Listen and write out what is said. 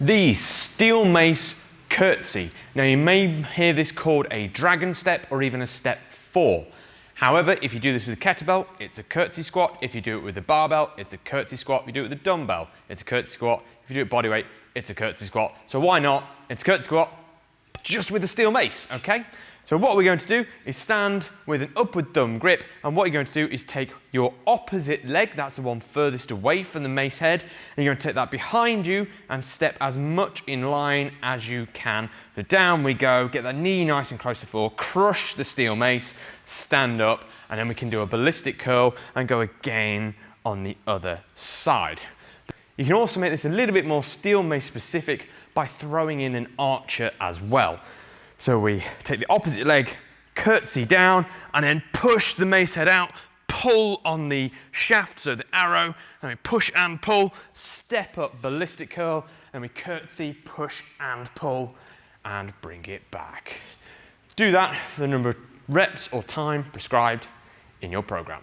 The Steel Mace Curtsy. Now you may hear this called a dragon step or even a step 4. However, if you do this with a kettlebell, it's a curtsy squat. If you do it with a barbell, it's a curtsy squat. If you do it with a dumbbell, it's a curtsy squat. If you do it bodyweight, it's a curtsy squat. So why not? It's a curtsy squat just with the steel mace, okay? So what we're going to do is stand with an upward thumb grip, and what you're going to do is take your opposite leg, that's the one furthest away from the mace head, and you're going to take that behind you and step as much in line as you can. So down we go, get that knee nice and close to the floor, crush the steel mace, stand up, and then we can do a ballistic curl and go again on the other side. You can also make this a little bit more steel mace specific by throwing in an archer as well. So we take the opposite leg, curtsy down, and then push the mace head out, pull on the shaft, so the arrow, and we push and pull, step up, ballistic curl, and we curtsy, push and pull, and bring it back. Do that for the number of reps or time prescribed in your program.